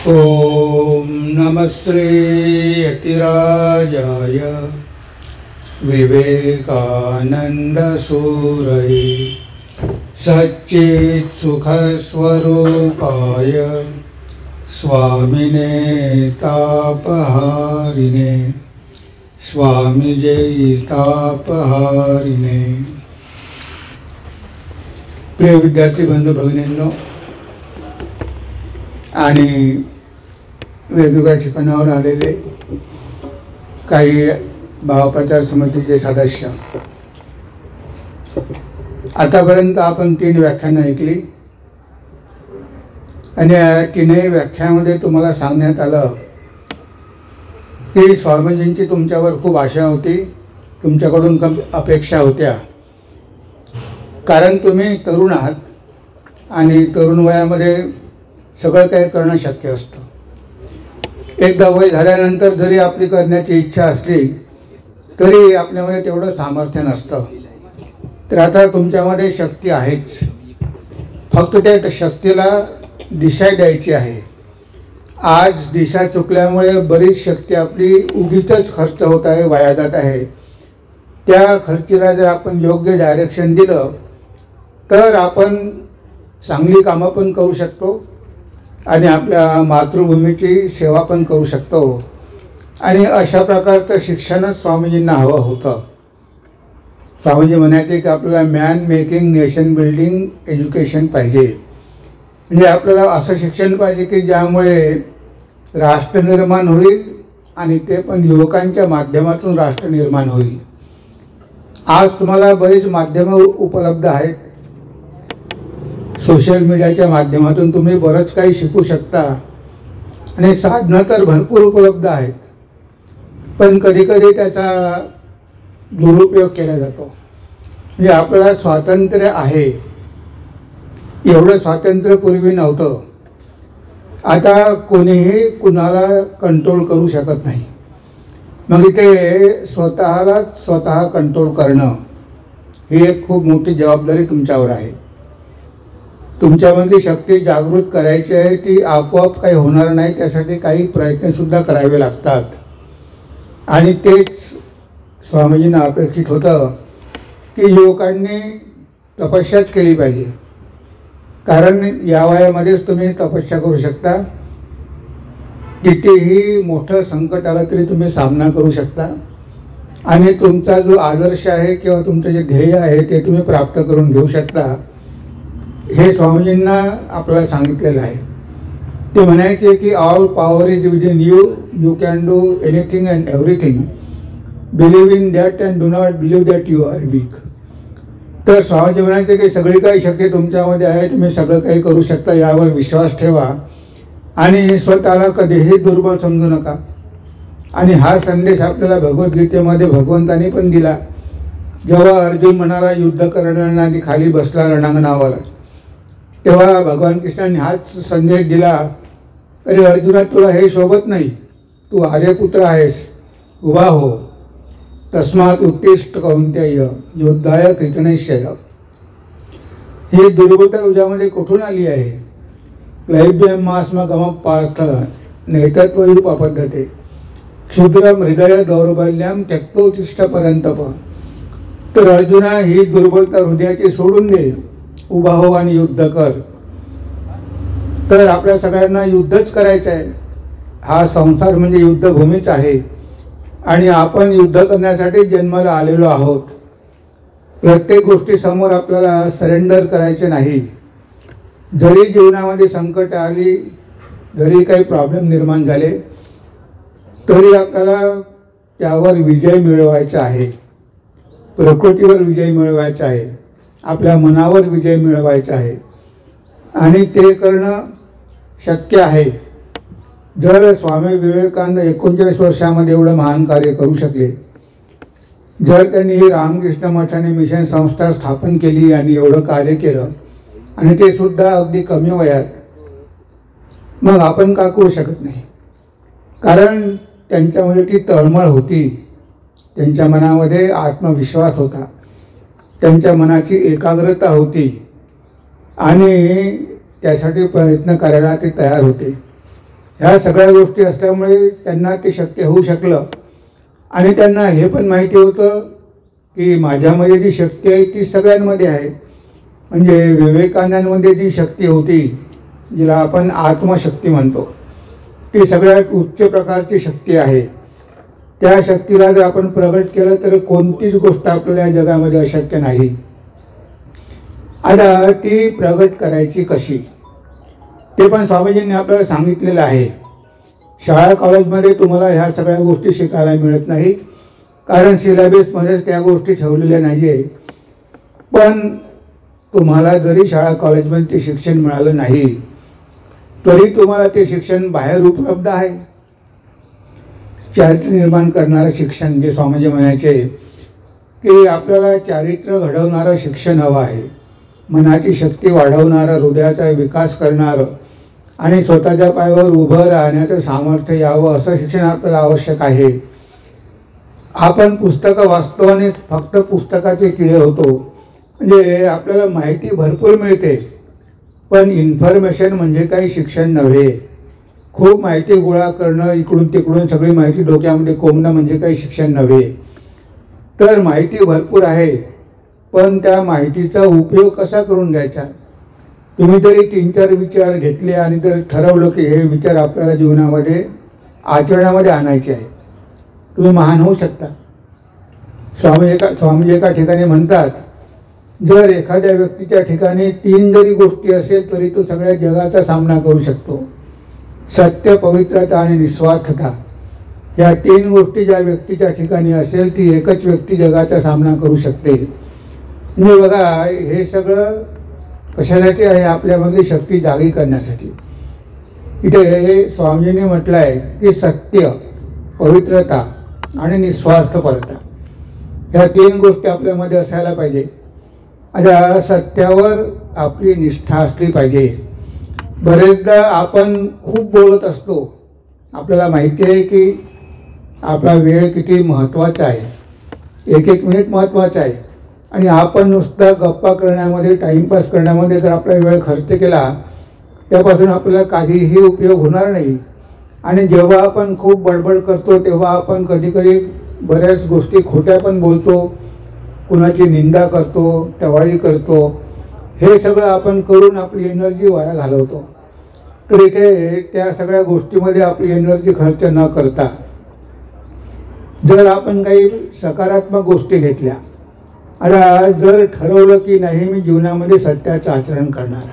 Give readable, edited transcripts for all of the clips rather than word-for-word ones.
ओम नमः श्री यतिराजाय विवेकानंद सूरये सच्चित् सुख स्वरूपाय स्वामिने तापहारिणे स्वामी जय तापहारिणे। प्रिय विद्यार्थी बंधू भगिनींनो आणि वेगवेगळ्या ठिकाणावर आलेले काही भावप्रचार समितीचे सदस्य, आतापर्यंत आपण 3 व्याख्यानं ऐकली आणि या 3 व्याख्यानामध्ये तुम्हाला सांगण्यात आलं की स्वामीजींची तुमच्यावर खूप आशा होती, तुमच्याकडून खूप अपेक्षा होत्या, कारण तुम्ही तरुण आहात आणि तरुण वयामध्ये सगळं काही करणं शक्य असतं। एकदा वय झाल्यानंतर जरी आपली करण्याची इच्छा असली तरी आपल्यामध्ये तेवढं सामर्थ्य नसतं। तर आता तुमच्यामध्ये शक्ती आहेच, फक्त त्या शक्तीला दिशा द्यायची आहे। आज दिशा चुकल्यामुळे बरीच शक्ती आपली उगीचच खर्च होत आहे, वाया जात आहे। त्या खर्चीला जर आपण योग्य डायरेक्शन दिलं तर आपण चांगली कामं पण करू शकतो आणि आपल्या मातृभूमीची सेवा पण करू शकतो। आणि अशा प्रकारचं शिक्षणच स्वामीजींना हवं होतं। स्वामीजी म्हणायचे की आपल्याला man making nation building education पाहिजे, म्हणजे आपल्याला असं शिक्षण पाहिजे की ज्यामुळे राष्ट्र निर्माण होईल आणि ते पण युवकांच्या माध्यमातून राष्ट्र निर्माण होईल। आज तुम्हाला बरीच माध्यमं उपलब्ध आहेत, सोशल मीडियाच्या माध्यमातून तुम्ही बरंच काही शिकू शकता आणि साधनं तर भरपूर उपलब्ध आहेत, पण कधीकधी त्याचा दुरुपयोग केला जातो। म्हणजे आपल्याला स्वातंत्र्य आहे, एवढं स्वातंत्र्य पूर्वी नव्हतं। आता कोणीही कुणाला कंट्रोल करू शकत नाही, मग इथे स्वतः कंट्रोल करणं ही एक खूप मोठी जबाबदारी तुमच्यावर आहे। तुमच्यामध्ये शक्ती जागृत करायची आहे, ती आपोआप काही होणार नाही, त्यासाठी काही प्रयत्नसुद्धा करावे लागतात। आणि तेच स्वामीजींना अपेक्षित होतं की युवकांनी तपस्याच केली पाहिजे, कारण या वयामध्येच तुम्ही तपस्या करू शकता। कितीही मोठं संकट आलं तरी तुम्ही सामना करू शकता आणि तुमचा जो आदर्श आहे किंवा तुमचं जे ध्येय आहे ते तुम्ही प्राप्त करून घेऊ शकता। हे स्वामीजींना आपल्याला सांगितलेलं आहे। ते म्हणायचे की all power is within you, you can do anything and everything, believe in that and do not believe that you are weak. तर स्वामीजी म्हणायचे की सगळी काही शक्ती तुमच्यामध्ये आहे, तुम्ही सगळं काही करू शकता, यावर विश्वास ठेवा आणि स्वतःला कधीही दुर्बल समजू नका। आणि हा संदेश आपल्याला भगवद्गीतेमध्ये भगवंतांनी पण दिला। जेव्हा अर्जुन म्हणाला युद्ध करण्यासाठी खाली बसला रणांगणावर, तेव्हा भगवान कृष्णांनी हाच संदेश दिला, अरे अर्जुना, तुला हे शोभत नाही, तू आर्यपुत्र आहेस, उभा हो, तस्मात् उत्तिष्ठ कौन्तेय योद्धाय कृतनिश्चय। ही दुर्बलता तुझ्यामध्ये कुठून आली आहे? क्लैब्यमास्म गम पार्थ नैतत्वयुपपद्धते क्षुद्रम हृदय दौर्बल्यम त्यक्तोत्तिष्ठ परंतप। तर अर्जुना, ही दुर्बलता हृदयाची सोडून दे, उभा हो आणि युद्ध कर। तर आपल्या सगळ्यांना युद्धच करायचं आहे। हा संसार म्हणजे युद्धभूमीच आहे आणि आपण युद्ध करण्यासाठी जन्माला आलेलो आहोत। प्रत्येक गोष्टीसमोर आपल्याला सरेंडर करायचे नाही। जरी जीवनामध्ये संकट आली, जरी काही प्रॉब्लेम निर्माण झाले, तरी आपल्याला त्यावर विजय मिळवायचा आहे। प्रकृतीवर विजय मिळवायचा आहे, आपल्या मनावर विजय मिळवायचा आहे आणि ते करणं शक्य आहे। जर स्वामी विवेकानंद 39 वर्षामध्ये एवढं महान कार्य करू शकले, जर त्यांनी ही रामकृष्ण मठाने मिशन संस्था स्थापन केली आणि एवढं कार्य केलं आणि ते सुद्धा अगदी कमी वयात, मग आपण का करू शकत नाही? कारण त्यांच्यामध्ये ती तळमळ होती, त्यांच्या मनामध्ये आत्मविश्वास होता, त्यांच्या मनाची एकाग्रता होती आणि त्यासाठी प्रयत्न करायला ते तयार होते। ह्या सगळ्या गोष्टी असल्यामुळे त्यांना ते शक्य होऊ शकलं. आणि त्यांना हे पण माहिती होतं की माझ्यामध्ये जी शक्ती आहे ती सगळ्यांमध्ये आहे. म्हणजे विवेकानंदांमध्ये जी शक्ती होती, जिला आपण आत्मशक्ती म्हणतो, ती सगळ्यात उच्च प्रकारची शक्ती आहे. त्या शक्तीला जर आपण प्रगट केलं तर कोणतीच गोष्ट आपल्याला या जगामध्ये अशक्य नाही. आता ती प्रगट करायची कशी ते पण स्वामीजींनी आपल्याला सांगितलेलं आहे. शाळा कॉलेजमध्ये तुम्हाला ह्या सगळ्या गोष्टी शिकायला मिळत नाही, कारण सिलेबसमध्येच त्या गोष्टी ठेवलेल्या नाही आहे. पण तुम्हाला जरी शाळा कॉलेजमध्ये ते शिक्षण मिळालं नाही तरी तुम्हाला ते शिक्षण बाहेर उपलब्ध आहे. चारित्र्य निर्माण करणारं शिक्षण, जे स्वामीजी म्हणायचे की आपल्याला चारित्र्य घडवणारं शिक्षण हवं आहे. मनाची शक्ती वाढवणारं, हृदयाचा विकास करणारं आणि स्वतःच्या पायावर उभं राहण्याचं सामर्थ्य यावं असं शिक्षण आपल्याला आवश्यक आहे. आपण पुस्तकं वाचतो आणि फक्त पुस्तकाचे किडे होतो. म्हणजे आपल्याला माहिती भरपूर मिळते, पण इन्फॉर्मेशन म्हणजे काही शिक्षण नव्हे. खूप माहिती गोळा करणं, इकडून तिकडून सगळी माहिती डोक्यामध्ये कोंबणं म्हणजे काही शिक्षण नव्हे. तर माहिती भरपूर आहे, पण त्या माहितीचा उपयोग कसा करून घ्यायचा. तुम्ही जरी 3-4 विचार घेतले आणि जर ठरवलं की हे विचार आपल्याला जीवनामध्ये आचरणामध्ये आणायचे आहे, तुम्ही महान होऊ शकता. स्वामीजी एका ठिकाणी म्हणतात, जर एखाद्या व्यक्तीच्या ठिकाणी 3 जरी गोष्टी असेल तरी तो सगळ्या जगाचा सामना करू शकतो. सत्य, पवित्रता आणि निस्वार्थता, या 3 गोष्टी ज्या व्यक्तीच्या ठिकाणी असेल ती एकच व्यक्ती जगाचा सामना करू शकते. म्हणजे बघा, हे सगळं कशासाठी आहे? आपल्यामधली शक्ती जागी करण्यासाठी. इथे स्वामीजींनी म्हटलं आहे की सत्य, पवित्रता आणि निस्वार्थपरता, ह्या 3 गोष्टी आपल्यामध्ये असायला पाहिजे. आता सत्यावर आपली निष्ठा असली पाहिजे. बरेचदा आपण खूप बोलत असतो. आपल्याला माहिती आहे की आपला वेळ किती महत्त्वाचा आहे, 1-1 मिनिट महत्त्वाचा आहे. आणि आपण नुसता गप्पा करण्यामध्ये, टाईमपास करण्यामध्ये जर आपला वेळ खर्च केला, त्यापासून आपल्याला काहीही उपयोग होणार नाही. आणि जेव्हा आपण खूप बडबड करतो तेव्हा आपण कधीकधी बऱ्याच गोष्टी खोट्या पण बोलतो, कुणाची निंदा करतो, टवाळी करतो. हे सगळं आपण करून आपली एनर्जी वाया घालवतो. तर इथे त्या सगळ्या गोष्टीमध्ये आपली एनर्जी खर्च न करता जर आपण काही सकारात्मक गोष्टी घेतल्या, आता जर ठरवलं की नाही मी जीवनामध्ये सत्याचं आचरण करणार,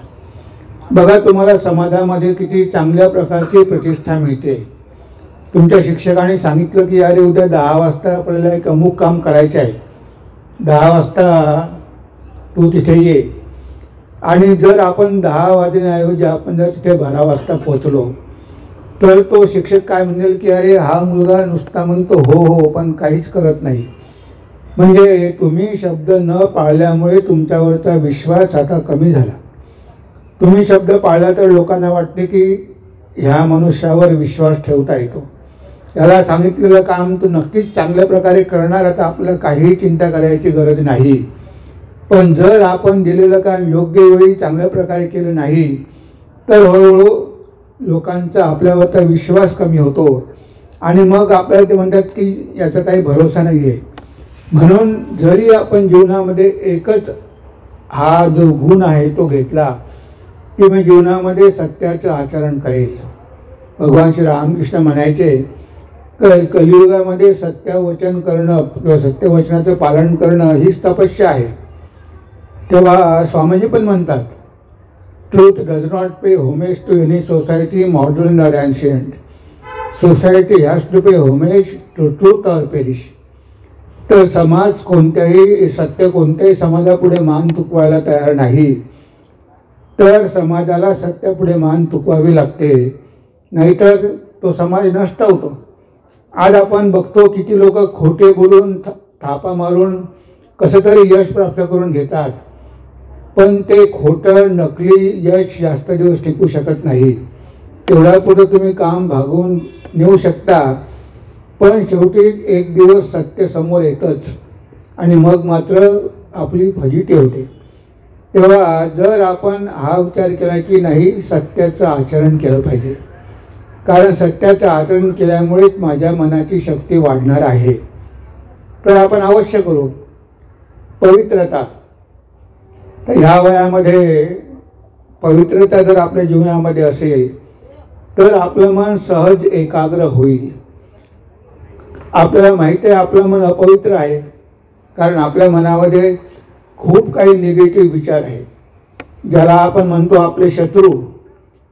बघा तुम्हाला समाजामध्ये किती चांगल्या प्रकारची प्रतिष्ठा मिळते. तुमच्या शिक्षकांनी सांगितलं की अरे उद्या 10 वाजता आपल्याला एक अमुक काम करायचं आहे, 10 वाजता तू तिथे ये. आणि जर आपण 10 वाजण्याऐवजी आपण जर तिथे 12 वाजता पोचलो तर तो शिक्षक काय म्हणेल की अरे हा मुलगा नुसता म्हणतो हो हो पण काहीच करत नाही. म्हणजे तुम्ही शब्द न पाळल्यामुळे तुमच्यावरचा विश्वास आता कमी झाला. तुम्ही शब्द पाळला तर लोकांना वाटते की ह्या मनुष्यावर विश्वास ठेवता येतो, याला सांगितलेलं काम तो नक्कीच चांगल्या प्रकारे करणार, आता आपल्याला काहीही चिंता करायची गरज नाही. पण जर आपण दिलेलं काम योग्य वेळी चांगल्या प्रकारे केलं नाही तर हळूहळू लोकांचा आपल्यावरचा विश्वास कमी होतो आणि मग आपल्याला ते म्हणतात की याचा काही भरोसा नाही आहे. म्हणून जरी आपण जीवनामध्ये एकच हा जो गुण आहे तो घेतला की मी जीवनामध्ये सत्याचं आचरण करेल. भगवान श्री रामकृष्ण म्हणायचे कलियुगामध्ये सत्यवचन करणं किंवा सत्यवचनाचं पालन करणं हीच तपस्या आहे. तेव्हा स्वामीजी पण म्हणतात, truth does not pay homage to any society modern or ancient. Society has to pay homage to truth or perish. तर समाज कोणत्याही सत्य कोणत्याही समाजापुढे मान तुकवायला तयार नाही, तर समाजाला सत्यापुढे मान तुकवावी लागते, नाहीतर तो समाज नष्ट होतो. आज आपण बघतो किती लोक खोटे बोलून थापा मारून कसं तरी यश प्राप्त करून घेतात, पण ते खोटं नकली यश जास्त दिवस टिकू शकत नाही. तेवढ्या पुढे तुम्ही काम भागवून नेऊ शकता, पण शेवटी एक दिवस सत्य समोर येतच आणि मग मात्र आपली फजिती होते. तेव्हा जर आपण हा विचार केला की नाही सत्याचं आचरण केलं पाहिजे, कारण सत्याचं आचरण केल्यामुळेच माझ्या मनाची शक्ती वाढणार आहे. तर आपण अवश्य करू. पवित्रता, तर ह्या वयामध्ये पवित्रता जर आपल्या जीवनामध्ये असेल तर आपलं मन सहज एकाग्र होईल. आपल्याला माहिती आहे आपलं मन अपवित्र आहे, कारण आपल्या मनामध्ये खूप काही निगेटिव्ह विचार आहे, ज्याला आपण म्हणतो आपले शत्रू,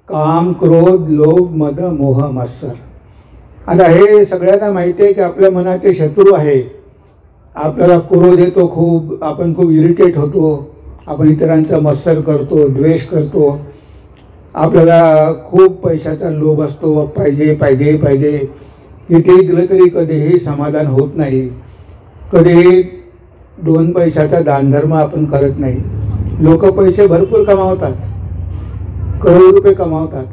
काम, क्रोध, लोभ, मद, मोह, मत्सर. आता हे सगळ्यांना माहिती आहे की आपल्या मनाचे शत्रू आहे. आपल्याला क्रोध येतो खूप, आपण खूप इरिटेट होतो, आपण इतरांचा मत्सर करतो, द्वेष करतो, आपल्याला खूप पैशाचा लोभ असतो, पाहिजे पाहिजे पाहिजे. कितीही दिलं तरी कधीही समाधान होत नाही. कधीही 2 पैशाचा दानधर्म आपण करत नाही. लोक पैसे भरपूर कमावतात, करोड रुपये कमावतात,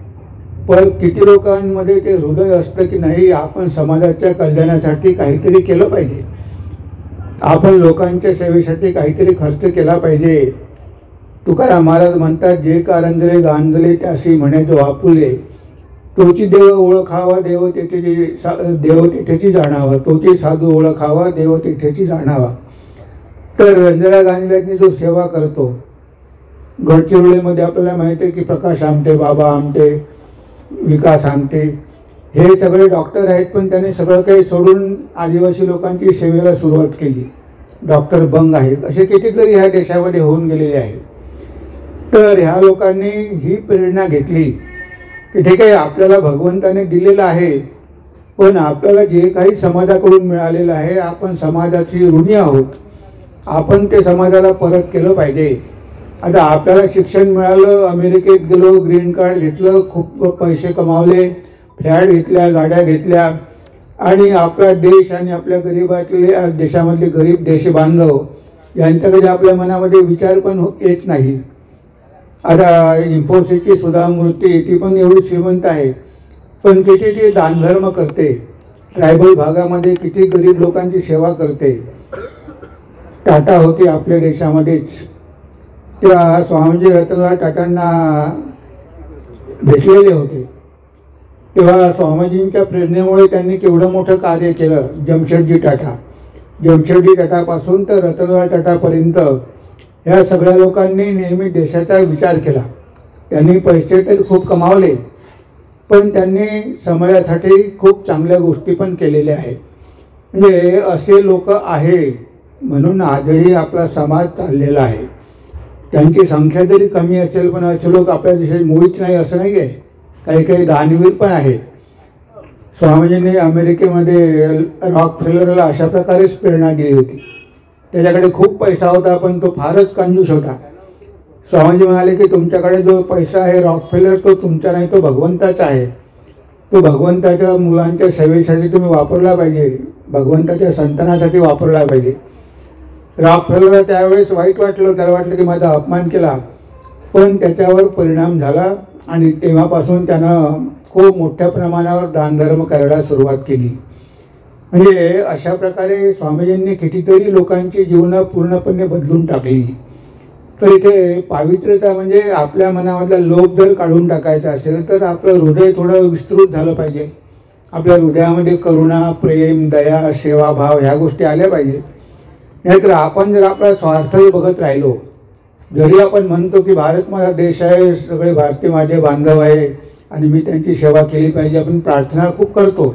पण किती लोकांमध्ये ते हृदय असतं की नाही आपण समाजाच्या कल्याणासाठी काहीतरी केलं पाहिजे, आपण लोकांच्या सेवेसाठी काहीतरी खर्च केला पाहिजे. तुकाराम महाराज म्हणतात, जे कारंजले गांजले त्यासी म्हणे जो आपुले, तोची देव ओळखावा देव तेथेची जाणावा, तोची साधू ओळखावा देव तेथेची जाणावा. तर रंजना गांजलेंनी जो सेवा करतो, गडचिरोलीमध्ये आपल्याला माहिती आहे की प्रकाश आमटे, बाबा आमटे, विकास आमटे हे सगळे डॉक्टर आहेत, पण त्यांनी सगळं काही सोडून आदिवासी लोकांची सेवेला सुरुवात केली. डॉक्टर बंग आहेत, असे कितीतरी ह्या देशामध्ये होऊन गेलेले आहेत. तर ह्या लोकांनी ही प्रेरणा घेतली की ठीक आहे, आपल्याला भगवंताने दिलेलं आहे, पण आपल्याला जे काही समाजाकडून मिळालेलं आहे आपण समाजाची ऋणी आहोत, आपण ते समाजाला परत केलं पाहिजे. आता आपल्याला शिक्षण मिळालं, अमेरिकेत गेलो, ग्रीन कार्ड घेतलं, खूप पैसे कमावले, फ्लॅट घेतल्या, गाड्या घेतल्या, आणि आपला देश आणि आपल्या गरीबातले देशामधले गरीब देश बांधव यांच्याकडे आपल्या मनामध्ये विचार पण येत नाही. आता इन्फोसिसची सुधा मूर्ती, ती पण एवढी श्रीमंत आहे, पण किती ती दानधर्म करते, ट्रायबल भागामध्ये किती गरीब लोकांची सेवा करते. टाटा होते आपल्या देशामध्येच, तेव्हा स्वामीजी रतनलाल टाटांना भेटलेले होते, तेव्हा स्वामीजींच्या प्रेरणेमुळे त्यांनी केवढं मोठं कार्य केलं. जमशेदजी टाटापासून तर रतनलाल टाटापर्यंत ह्या सगळ्या लोकांनी नेहमी देशाचा विचार केला. त्यांनी पैसे तर खूप कमावले, पण त्यांनी समाजासाठी खूप चांगल्या गोष्टी पण केलेल्या आहेत. म्हणजे असे लोक आहे म्हणून आजही आपला समाज चाललेला आहे. त्यांची संख्या जरी कमी असेल, पण असे लोक आपल्या देशात मुळीच नाही असं नाही आहे. काही काही दानवीर पण आहेत. स्वामीजींनी अमेरिकेमध्ये रॉकफेलरला अशा प्रकारेच प्रेरणा दिली होती. त्याच्याकडे खूप पैसा होता, पण तो फारच कंजूस होता. स्वामीजी म्हणाले की तुमच्याकडे जो पैसा आहे रॉकफेलर, तो तुमचा नाही, तो भगवंताचा आहे. तो भगवंताच्या मुलांच्या सेवेसाठी तुम्ही वापरला पाहिजे, भगवंताच्या संतानासाठी वापरला पाहिजे. रॉकफेलरला त्यावेळेस वाईट वाटलं, त्याला वाटलं की माझा अपमान केला, पण त्याच्यावर परिणाम झाला आणि तेव्हापासून त्यानं खूप मोठ्या प्रमाणावर दानधर्म करायला सुरुवात केली. म्हणजे अशा प्रकारे स्वामीजींनी कितीतरी लोकांची जीवनं पूर्णपणे बदलून टाकली. तर इथे पावित्र्यता म्हणजे आपल्या मनामधला लोभ जर काढून टाकायचा असेल तर आपलं हृदय थोडं विस्तृत झालं पाहिजे. आपल्या हृदयामध्ये करुणा, प्रेम, दया, सेवाभाव ह्या गोष्टी आल्या पाहिजे. नाहीतर आपण जर आपला स्वार्थ बघत राहिलो, जरी आपण म्हणतो की भारत माझा देश आहे, सगळे भारतीय माझे बांधव आहे आणि मी त्यांची सेवा केली पाहिजे, आपण प्रार्थना खूप करतो,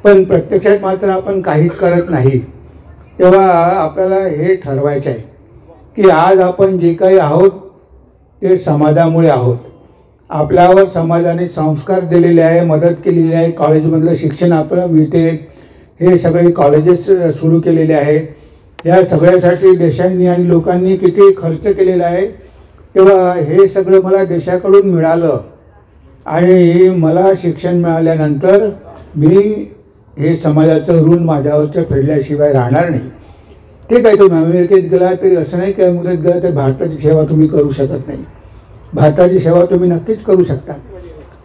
पण प्रत्यक्षात मात्र आपण काहीच करत नाही. तेव्हा आपल्याला हे ठरवायचं आहे की आज आपण जे काही आहोत ते समाजामुळे आहोत. आपल्यावर समाजाने संस्कार दिलेले आहे, मदत केलेली आहे, कॉलेजमधलं शिक्षण आपल्याला मिळते, हे सगळे कॉलेजेस सुरू केलेले आहे. या सगळ्यासाठी देशांनी आणि लोकांनी किती खर्च केलेला आहे. तेव्हा हे सगळं मला देशाकडून मिळालं आणि मला शिक्षण मिळाल्यानंतर मी हे समाजाचं ऋण माझ्यावरचं फेडल्याशिवाय राहणार नाही. ठीक आहे, तुम्ही अमेरिकेत गेला तरी असं नाही की अमेरिकेत गेला तर भारताची सेवा तुम्ही करू शकत नाही. भारताची सेवा तुम्ही नक्कीच करू शकता.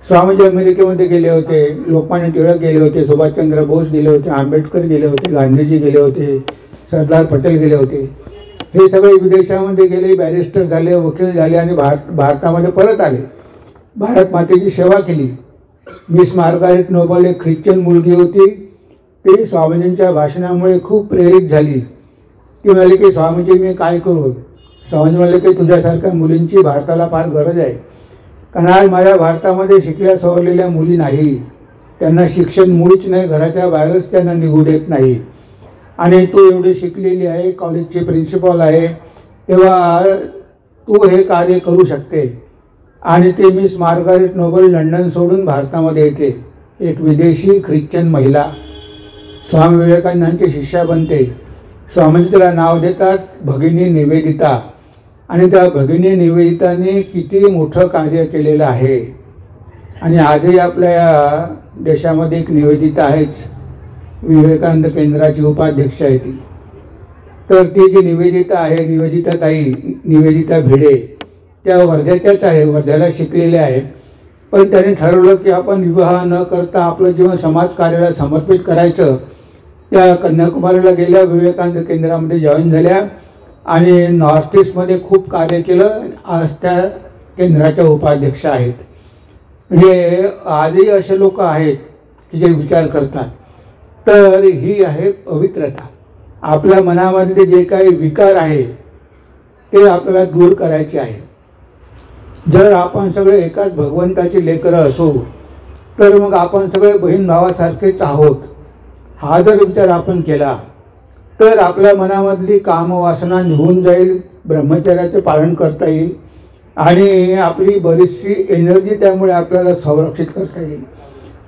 स्वामीजी अमेरिकेमध्ये गेले होते, लोकमान्य टिळक गेले होते, सुभाषचंद्र बोस गेले होते, आंबेडकर गेले होते, गांधीजी गेले होते, सरदार पटेल गेले होते. हे सगळे विदेशामध्ये गेले, बॅरिस्टर झाले, वकील झाले आणि भारतामध्ये परत आले, भारत मातेची सेवा केली. मिस मार्गारेट नोबल एक ख्रिश्चन मुलगी होती. ती स्वामीजींच्या भाषणामुळे खूप प्रेरित झाली. ती म्हणाली की स्वामीजी मी काय करू. स्वामीजी म्हणाले की तुझ्यासारख्या मुलींची भारताला फार गरज आहे. कारण आज माझ्या भारतामध्ये शिकल्या सवरलेल्या मुली नाही. त्यांना शिक्षण मुळीच नाही, घराच्या बाहेरच त्यांना निघू देत नाही. आणि तू एवढी शिकलेली आहे, कॉलेजची प्रिन्सिपल आहे, तेव्हा तू हे कार्य करू शकते. आणि ते मिस मार्गारेट नोबल लंडन सोडून भारतामध्ये येते. एक विदेशी ख्रिश्चन महिला स्वामी विवेकानंदांची शिष्या बनते. स्वामीजी तिला नाव देतात भगिनी निवेदिता. आणि त्या भगिनी निवेदिताने किती मोठं कार्य केलेलं आहे. आणि आजही आपल्या या देशामध्ये एक निवेदिता आहेच, विवेकानंद केंद्राची उपाध्यक्ष आहे ती. तर ती जी निवेदिता आहे, निवेदिता ताई, निवेदिता भिडे, त्या वर्ध्याच्याच आहे, वर्ध्याला शिकलेल्या आहे. पण त्याने ठरवलं की आपण विवाह न करता आपलं जीवन समाज कार्याला समर्पित करायचं. त्या कन्याकुमारीला गेल्या, विवेकानंद केंद्रामध्ये जॉईन झाल्या आणि नॉर्थ ईस्टमध्ये खूप कार्य केलं. आज त्या केंद्राच्या उपाध्यक्ष आहेत. म्हणजे आजही असे लोक आहेत की जे विचार करतात. तर ही आहे पवित्रता. आपल्या मनामधले जे काही विकार आहे ते आपल्याला दूर करायचे आहे. जर आपण सगळे एकाच भगवंताची लेकरं असू तर मग आपण सगळे बहीण भावासारखेच आहोत. हा जर विचार आपण केला तर आपल्या मनामधली कामवासना निघून जाईल, ब्रह्मचर्याचे पालन करता येईल आणि आपली बरीचशी एनर्जी त्यामुळे आपल्याला संरक्षित करता येईल.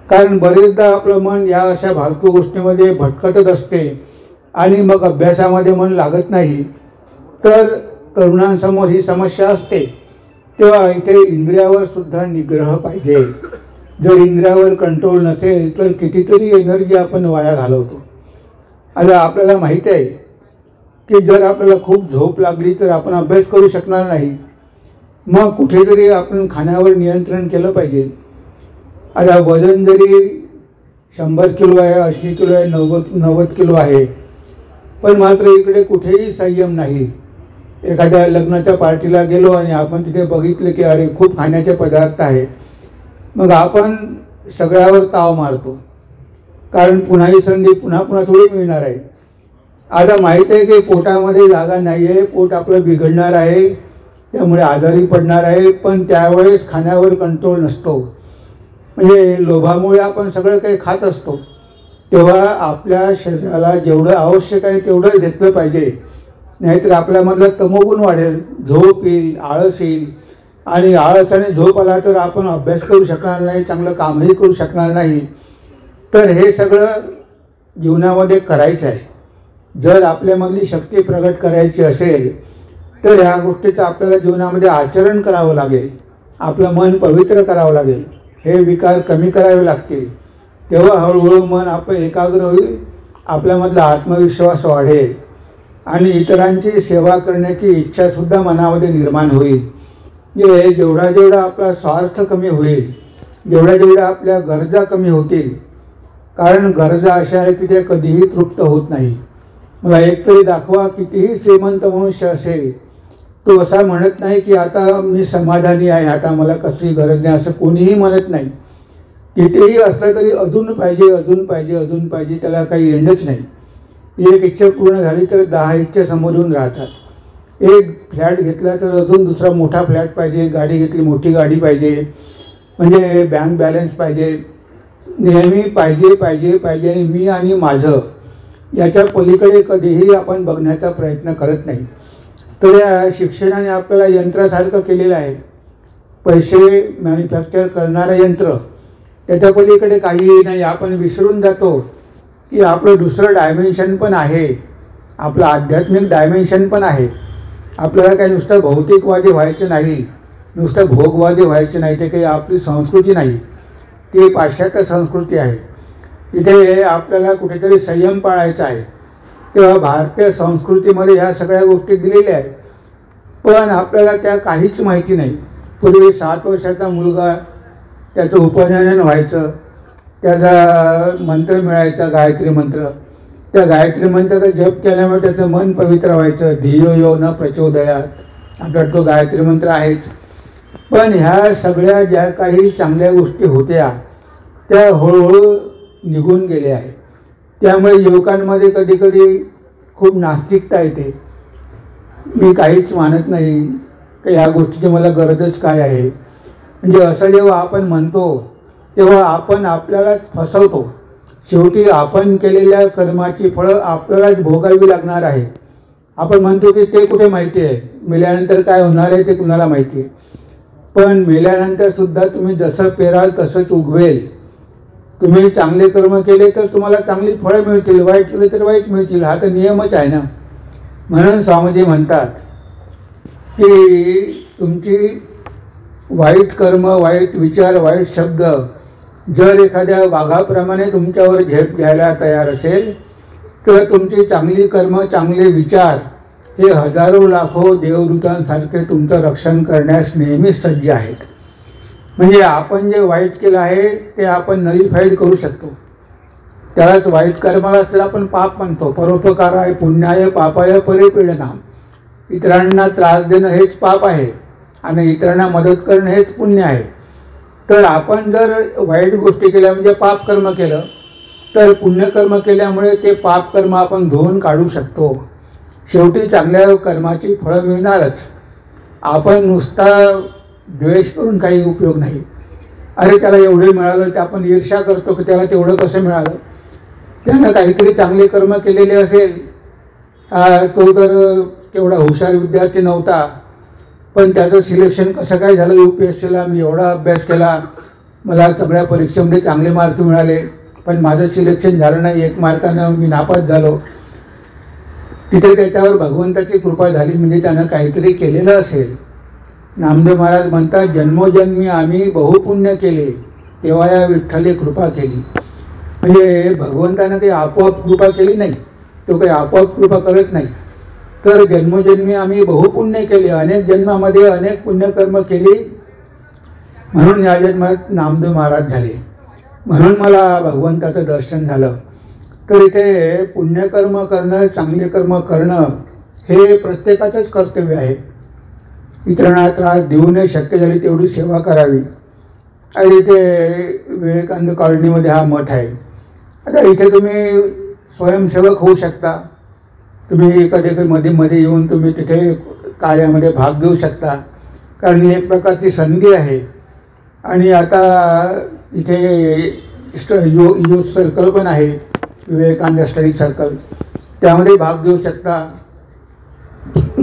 कारण बरेचदा आपलं मन या अशा फालतू गोष्टीमध्ये भटकतच असते आणि मग अभ्यासामध्ये मन लागत नाही. तर तरुणांसमोर ही समस्या असते. तेव्हा इथे इंद्रियावर सुद्धा निग्रह पाहिजे. जर इंद्रियावर कंट्रोल नसेल तर कितीतरी एनर्जी आपण वाया घालवतो. आता आपल्याला माहीत आहे की जर आपल्याला खूप झोप लागली तर आपण अभ्यास करू शकणार नाही. मग कुठेतरी आपण खाण्यावर नियंत्रण केलं पाहिजे. आता वजन जरी 100 किलो आहे, 80 किलो आहे, 90 किलो आहे, पण मात्र इकडे कुठेही संयम नाही. एखाद्या लग्नाच्या पार्टीला गेलो आणि आपण तिथे बघितलं की अरे खूप खाण्याचे पदार्थ आहे, मग आपण सगळ्यावर ताव मारतो. कारण पुन्हा ही संधी पुन्हा पुन्हा थोडी मिळणार आहे. आता माहीत आहे की पोटामध्ये जागा नाही आहे, पोट आपलं बिघडणार आहे, त्यामुळे आजारी पडणार आहे. पण त्यावेळेस खाण्यावर कंट्रोल नसतो. म्हणजे लोभामुळे आपण सगळं काही खात असतो. तेव्हा आपल्या शरीराला जेवढं आवश्यक आहे तेवढंच घेतलं पाहिजे. नाहीतर आपल्यामधलं तमोगुण वाढेल, झोप येईल, आळस येईल. आणि आळस आणि झोप आला तर आपण अभ्यास करू शकणार नाही, चांगलं कामही करू शकणार नाही. तर हे सगळं जीवनामध्ये करायचं आहे. जर आपल्यामधली शक्ती प्रगट करायची असेल तर ह्या गोष्टीचं आपल्याला जीवनामध्ये आचरण करावं लागेल. आपलं मन पवित्र करावं लागेल. हे विकार कमी करावे लागतील. तेव्हा हळूहळू मन आपलं एकाग्र होईल, आपल्यामधला आत्मविश्वास वाढेल आणि इतरांची सेवा करण्याची इच्छासुद्धा मनामध्ये निर्माण होईल. म्हणजे जेवढा जेवढा आपला स्वार्थ कमी होईल, जेवढ्या जेवढ्या आपल्या गरजा कमी होतील. कारण गरजा अशा आहे की त्या कधीही तृप्त होत नाही. मला एकतरी दाखवा, कितीही श्रीमंत मनुष्य असेल तो असा म्हणत नाही की आता मी समाधानी आहे, आता मला कसली गरज नाही, असं कोणीही म्हणत नाही. कितीही असलं तरी अजून पाहिजे, अजून पाहिजे, अजून पाहिजे, त्याला काही एंडच नाही. एक इच्छा पूर्ण झाली तर 10 इच्छा समोर येऊन राहतात. एक फ्लॅट घेतला तर अजून दुसरा मोठा फ्लॅट पाहिजे, गाडी घेतली मोठी गाडी पाहिजे, म्हणजे बँक बॅलन्स पाहिजे, नेहमी पाहिजे पाहिजे पाहिजे. आणि मी आणि माझं याच्या पलीकडे कधीही आपण बघण्याचा प्रयत्न करत नाही. तर या शिक्षणाने आपल्याला यंत्रासारखं केलेलं आहे. पैसे मॅन्युफॅक्चर करणारं यंत्र, त्याच्या पलीकडे काहीही नाही. आपण विसरून जातो की आपलं दुसरं डायमेन्शन पण आहे, आपलं आध्यात्मिक डायमेन्शन पण आहे. आपल्याला काही नुसतं भौतिकवादी व्हायचं नाही, नुसतं भोगवादी व्हायचं नाही. ते काही आपली संस्कृती नाही, ती पाश्चात्य संस्कृती आहे. इथे आपल्याला कुठेतरी संयम पाळायचा आहे. तेव्हा भारतीय संस्कृतीमध्ये ह्या सगळ्या गोष्टी दिलेल्या आहेत, पण आपल्याला त्या काहीच माहिती नाही. पूर्वी 7 वर्षाचा मुलगा, त्याचं उपनयन व्हायचं, त्याचा मंत्र मिळायचा, गायत्री मंत्र. त्या गायत्री मंत्राचा जप केल्यामुळे त्याचं मन पवित्र व्हायचं. धियो यो न प्रचोदयात, आपला तो गायत्री मंत्र आहेच. पण ह्या सगळ्या ज्या काही चांगल्या गोष्टी होत्या त्या हळूहळू निघून गेल्या आहेत. त्यामुळे युवकांमध्ये कधीकधी खूप नास्तिकता येते. मी काहीच मानत नाही की ह्या गोष्टीची मला गरजच काय आहे. म्हणजे असं जेव्हा आपण म्हणतो तेव्हा आपण आपल्यालाच फसवतो. शेवटी आपण केलेल्या कर्माची फळं आपल्यालाच भोगावी लागणार आहे. आपण म्हणतो की ते कुठे माहिती आहे, मेल्यानंतर काय होणार आहे ते कुणाला माहिती आहे. पण मेल्यानंतरसुद्धा तुम्ही जसं पेराल तसंच उगवेल. तुम्ही चांगले कर्म केले तर तुम्हाला चांगली फळं मिळतील, वाईट केले तर वाईट मिळतील. हा तर नियमच आहे ना. म्हणून स्वामीजी म्हणतात की तुमची वाईट कर्म, वाईट विचार, वाईट शब्द जर एखाद्या वाघाप्रमाणे तुमच्यावर झेप घ्यायला तयार असेल तर तुमची चांगली कर्म, चांगले विचार हे हजारो लाखो देवदूतांसारखे तुमचं रक्षण करण्यास नेहमीच सज्ज आहेत. म्हणजे आपण जे वाईट केलं आहे ते आपण नलिफाईड करू शकतो. त्यालाच वाईट कर्माला तर आपण पाप म्हणतो. परोपकाराय पुण्याय पापाय परिपीडनाम. इतरांना त्रास देणं हेच पाप आहे आणि इतरांना मदत करणं हेच पुण्य आहे. तर आपण जर वाईट गोष्टी केल्या म्हणजे पाप कर्म केलं तर पुण्यकर्म केल्यामुळे ते पाप कर्म आपण धुवून काढू शकतो. शेवटी चांगल्या कर्माची फळं मिळणारच. आपण नुसता द्वेष करून काही उपयोग नाही. अरे त्याला एवढे मिळालं ते आपण ईर्ष्या करतो की त्याला तेवढं कसं मिळालं. त्यानं काहीतरी चांगले कर्म केलेले असेल. तो तर तेवढा हुशार विद्यार्थी नव्हता पण त्याचं सिलेक्शन कसं काय झालं UPSCला. मी एवढा अभ्यास केला, मला सगळ्या परीक्षेमध्ये चांगले मार्क मिळाले पण माझं सिलेक्शन झालं नाही, 1 मार्कानं मी नापास झालो. तिथे त्याच्यावर भगवंताची कृपा झाली म्हणजे त्यानं काहीतरी केलेलं असेल. नामदेव महाराज म्हणतात जन्मोजन्मी आम्ही बहुपुण्य केले तेव्हा या विठ्ठले कृपा केली. म्हणजे भगवंतानं काही आपोआप कृपा केली नाही, तो काही आपोआप कृपा करत नाही. तर जन्मोजन्मी आम्ही बहुपुण्य केले, अनेक जन्मामध्ये अनेक पुण्यकर्म केली म्हणून या जन्मात नामदेव महाराज झाले. म्हणून मला भगवंताचं दर्शन झालं. तर इथे पुण्यकर्म करणं, चांगले कर्म करणं हे प्रत्येकाचंच कर्तव्य आहे. इतरांना त्रास देऊ नये, शक्य झाली तेवढी सेवा करावी. आणि इथे विवेकानंद कॉलनीमध्ये हा मठ आहे. आता इथे तुम्ही स्वयंसेवक होऊ शकता. तुम्ही कधी मध्ये येऊन तुम्ही तिथे कार्यामध्ये भाग घेऊ शकता कारण ही एक प्रकारची संधी आहे. आणि आता इथे युथ सर्कल पण आहे, विवेकानंद स्टडी सर्कल, त्यामध्ये भाग घेऊ शकता.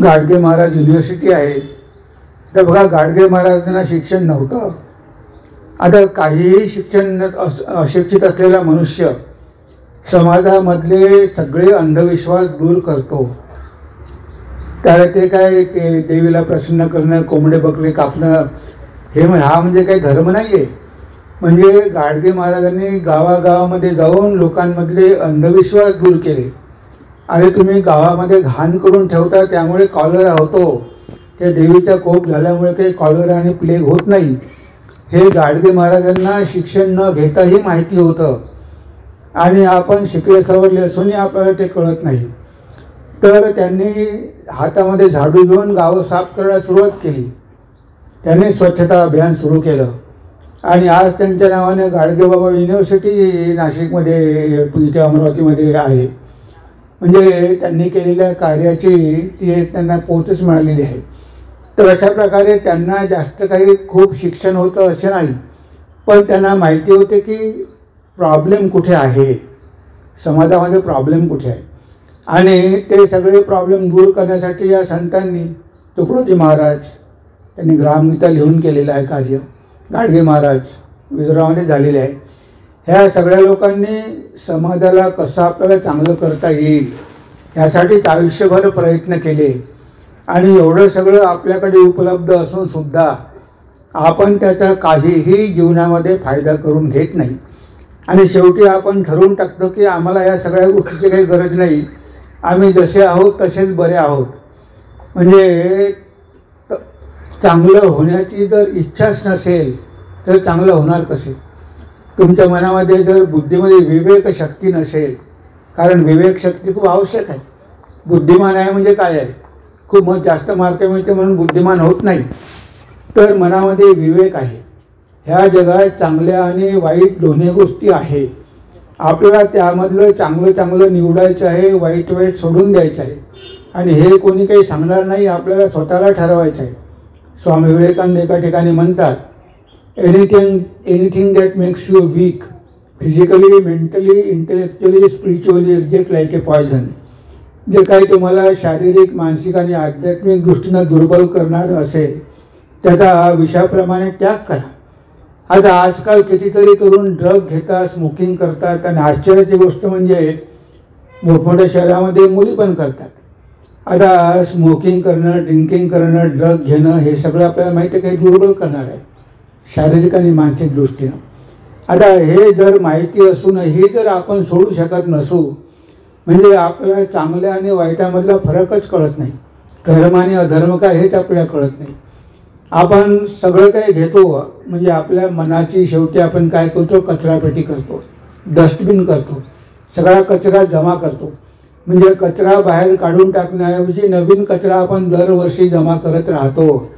गाडगे महाराज युनिव्हर्सिटी आहे. तर बघा गाडगे महाराजांना शिक्षण नव्हतं. आता काहीही शिक्षण अशिक्षित असलेला मनुष्य समाजामधले सगळे अंधविश्वास दूर करतो. त्याला ते काय ते देवीला प्रसन्न करणं, कोंबडे बकरे कापणं हा म्हणजे काही धर्म नाही आहे. म्हणजे गाडगे महाराजांनी गावागावामध्ये जाऊन लोकांमधले अंधविश्वास दूर केले. अरे तुम्ही गावामध्ये घाण करून ठेवता त्यामुळे कॉलरा होतो, त्या देवीचा कोप झाल्यामुळे काही कॉलरा आणि प्लेग होत नाही. हे गाडगे महाराजांना शिक्षण न घेताही माहिती होतं आणि आपण शिकले सवरले असूनही आपल्याला ते कळत नाही. तर त्यांनी हातामध्ये झाडू घेऊन गावं साफ करायला सुरुवात केली. त्यांनी स्वच्छता अभियान सुरू केलं आणि आज त्यांच्या नावाने गाडगेबाबा युनिव्हर्सिटी नाशिकमध्ये, इथे अमरावतीमध्ये आहे. म्हणजे त्यांनी केलेल्या कार्याची ती एक त्यांना पोचच मिळालेली आहे. तर अशा प्रकारे त्यांना जास्त काही खूप शिक्षण होतं असे नाही पण त्यांना माहिती होते की प्रॉब्लेम कुठे आहे, समाजामध्ये प्रॉब्लेम कुठे आहे. आणि ते सगळे प्रॉब्लेम दूर करण्यासाठी या संतांनी, तुकडोजी महाराज त्यांनी ग्रामगीता लिहून केलेलं आहे कार्य, गाडगे महाराज विदर्भामध्ये झालेले आहे. ह्या सगळ्या लोकांनी समाजाला कसं आपल्याला चांगलं करता येईल ह्यासाठीच आयुष्यभर प्रयत्न केले. आणि एवढं सगळं आपल्याकडे उपलब्ध असून सुद्धा आपण त्याचा काहीही जीवनामध्ये फायदा करून घेत नाही. आणि शेवटी आपण ठरवून टाकतो की आम्हाला या सगळ्या गोष्टीची काही गरज नाही, आम्ही जसे आहोत तसेच बरे आहोत. म्हणजे चांगलं होण्याची जर इच्छाच नसेल तर चांगलं होणार कसे. तुमच्या मनामध्ये जर बुद्धीमध्ये विवेक शक्ती नसेल, कारण विवेक शक्ती खूप आवश्यक आहे. बुद्धिमान आहे म्हणजे काय आहे, खूप जास्त मार्क मिळते म्हणून बुद्धिमान होत नाही. तर मनामध्ये विवेक आहे ह्या जगात चांगल्या आणि वाईट दोन्ही गोष्टी आहे. आपल्याला त्यामधलं चांगलं चांगलं निवडायचं आहे, वाईट वाईट सोडून द्यायचं आहे. आणि हे कोणी काही सांगणार नाही, आपल्याला स्वतःला ठरवायचं आहे. स्वामी विवेकानंद एका ठिकाणी म्हणतात, anything that makes you weak physically, mentally, intellectually, spiritually is just like a poison. जे काही तुम्हाला शारीरिक, मानसिक आणि आध्यात्मिक दृष्टीनं दुर्बल करणारं असेल त्याचा विषाप्रमाणे त्याग करा. आता आजकाल कितीतरी तरुण ड्रग घेतात, स्मोकिंग करतात. आणि आश्चर्याची गोष्ट म्हणजे मोठमोठ्या शहरामध्ये मुली पण करतात. आता स्मोकिंग करणं, ड्रिंकिंग करणं, ड्रग घेणं हे सगळं आपल्याला माहिती आहे काही दुर्बल करणार आहे शारीरिक आणि मानसिक दृष्टीनं. आता हे जर माहिती असूनही जर आपण सोडू शकत नसू म्हणजे आपल्याला चांगल्या आणि वाईटामधला फरकच कळत नाही. धर्म आणि अधर्म काय हेच आपल्याला कळत नाही. आपण सगळं काही घेतो म्हणजे आपल्या मनाची शेवटी आपण काय करतो, कचरापेटी करतो, डस्टबिन करतो, सगळा कचरा जमा करतो. म्हणजे कचरा बाहेर काढून टाकण्याऐवजी नवीन कचरा आपण दरवर्षी जमा करत राहतो.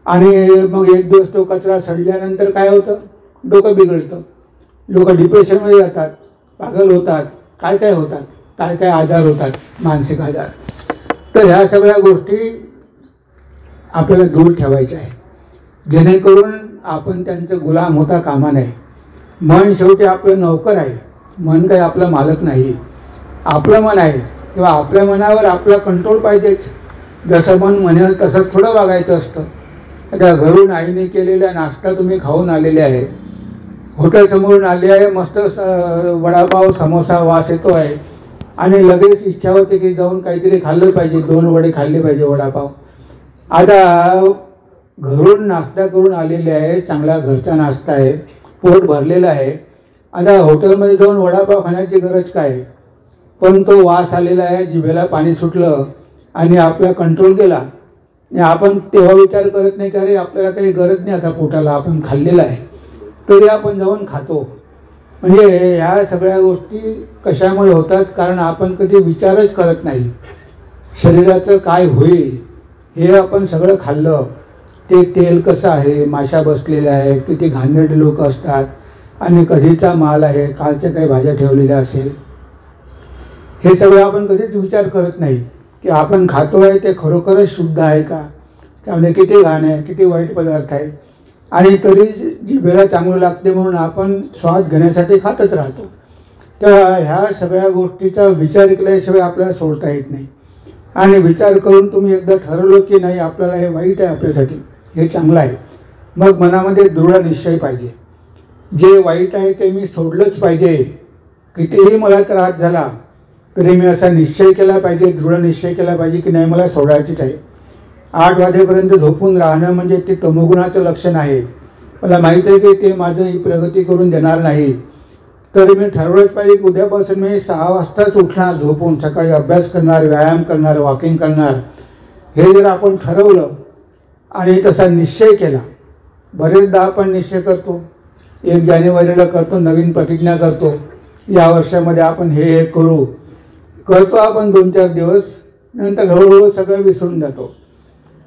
आणि मग एक दिवस तो कचरा सडल्यानंतर काय होतं, डोकं बिघडतं, लोक डिप्रेशनमध्ये जातात, पागल होतात, काय काय होतात, काय काय आजार होतात, मानसिक आजार. तर ह्या सगळ्या गोष्टी आपल्याला दूर ठेवायच्या आहे जेणेकरून आपण त्यांचं गुलाम होता कामा नये. मन शेवटी आपलं नौकर आहे, मन काही आपलं मालक नाही. आपलं मन आहे तेव्हा आपल्या मनावर आपला कंट्रोल पाहिजेच. जसं मन म्हणेल तसंच थोडं वागायचं असतं. त्या घरून आईने केलेला नाश्ता तुम्ही खाऊन आलेले आहे, हॉटेलसमोरून आले आहे, मस्त वडापाव समोसा वास येतो आहे आणि लगेच इच्छा होते की जाऊन काहीतरी खाल्लं पाहिजे, 2 वडे खाल्ले पाहिजे वडापाव. आता घरून नाश्ता करून आलेले आहे, चांगला घरचा नाश्ता आहे, पोट भरलेलं आहे. आता हॉटेलमध्ये जाऊन वडापाव खाण्याची गरज काय आहे. पण तो वास आलेला आहे, जिभेला पाणी सुटलं आणि आपला कंट्रोल गेला. आणि आपण तेव्हा विचार करत नाही की अरे आपल्याला काही गरज नाही आता पोटाला, आपण खाल्लेलं आहे, तरी आपण जाऊन खातो. म्हणजे ह्या सगळ्या गोष्टी कशामुळे होतात, कारण आपण कधी विचारच करत नाही शरीराचं काय होईल. हे आपण सगळं खाल्लं, ते तेल कसं आहे, माशा बसलेल्या आहे, किती घाणेरडे लोक असतात आणि कधीचा माल आहे, कालच्या काही भाज्या ठेवलेल्या असेल, हे सगळं आपण कधीच विचार करत नाही की आपण खातो आहे ते खरोखरच शुद्ध आहे का, त्यामध्ये किती घाण आहे, किती वाईट पदार्थ आहे. आणि तरी जिभेला चांगलं लागते म्हणून आपण स्वाद घेण्यासाठी खातच राहतो. तेव्हा ह्या सगळ्या गोष्टीचा विचार केल्याशिवाय आपल्याला सोडता येत नाही. आणि विचार करून तुम्ही एकदा ठरवलं की नाही आपल्याला हे वाईट आहे, आपल्यासाठी हे चांगलं आहे, मग मनामध्ये दृढ निश्चय पाहिजे. जे वाईट आहे ते मी सोडलंच पाहिजे. कितीही मला त्रास झाला तरी मी असा निश्चय केला पाहिजे, दृढ निश्चय केला पाहिजे की नाही मला सोडायचीच आहे. 8 वाजेपर्यंत झोपून राहणं म्हणजे ते तमोगुणाचं लक्षण आहे. मला माहीत आहे की ते माझं ही प्रगती करून देणार नाही. तर मी ठरवलंच पाहिजे की उद्यापासून मी 6 वाजताच उठणार, झोपून सकाळी अभ्यास करणार, व्यायाम करणार, वॉकिंग करणार. हे जर आपण ठरवलं आणि तसा निश्चय केला, बरेचदा आपण निश्चय करतो, 1 जानेवारीला करतो, नवीन प्रतिज्ञा करतो, या वर्षामध्ये आपण हे करतो आपण 2-4 दिवस, नंतर हळूहळू सगळं विसरून जातो.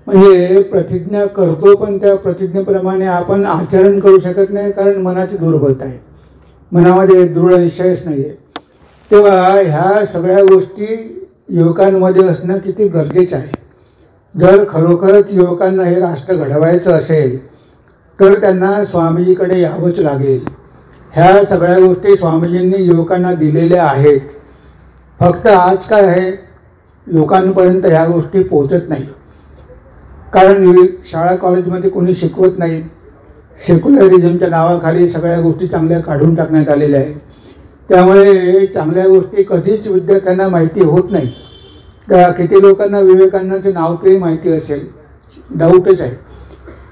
म्हणजे प्रतिज्ञा करतो पण त्या प्रतिज्ञेप्रमाणे आपण आचरण करू शकत नाही, कारण मनाची दुर्बलता आहे, मनामध्ये दृढ निश्चयच नाही आहे. तेव्हा ह्या सगळ्या गोष्टी युवकांमध्ये असणं किती गरजेचं आहे. जर खरोखरच युवकांना हे राष्ट्र घडवायचं असेल तर त्यांना स्वामीजीकडे यावंच लागेल. ह्या सगळ्या गोष्टी स्वामीजींनी युवकांना दिलेल्या आहेत. फक्त आज काय आहे, लोकांपर्यंत ह्या गोष्टी पोचत नाही, कारण शाळा कॉलेजमध्ये कोणी शिकवत नाही. सेक्युलरिझमच्या नावाखाली सगळ्या गोष्टी चांगल्या काढून टाकण्यात आलेल्या आहेत. त्यामुळे चांगल्या गोष्टी कधीच विद्यार्थ्यांना माहिती होत नाही. त्या किती लोकांना विवेकानंदांचं नाव तरी माहिती असेल, डाऊटच आहे.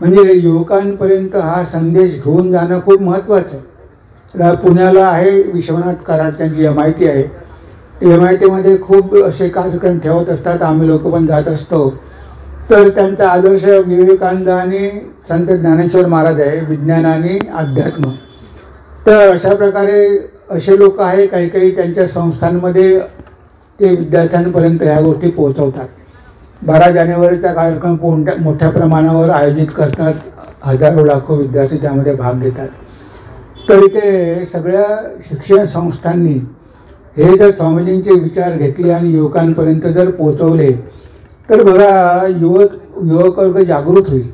म्हणजे युवकांपर्यंत हा संदेश घेऊन जाणं खूप महत्त्वाचं आहे. पुण्याला आहे विश्वनाथ कराड, त्यांची MIT आहे. MITमध्ये खूप असे कार्यक्रम ठेवत असतात, आम्ही लोक पण जात असतो. तर त्यांचा आदर्श विवेकानंद आणि संत ज्ञानेश्वर महाराज आहे, विज्ञान आणि अध्यात्म. तर अशा प्रकारे असे लोक आहे, काही काही त्यांच्या संस्थांमध्ये ते विद्यार्थ्यांपर्यंत ह्या गोष्टी पोहोचवतात. 12 जानेवारीचा कार्यक्रम मोठ्या प्रमाणावर आयोजित करतात हजारो लाखो विद्यार्थी त्यामध्ये भाग घेतात. तर इथे सगळ्या शिक्षण संस्थांनी हे जर स्वामीजींचे विचार घेतले आणि युवकांपर्यंत जर पोचवले तर बघा युवक वर्ग जागृत होईल.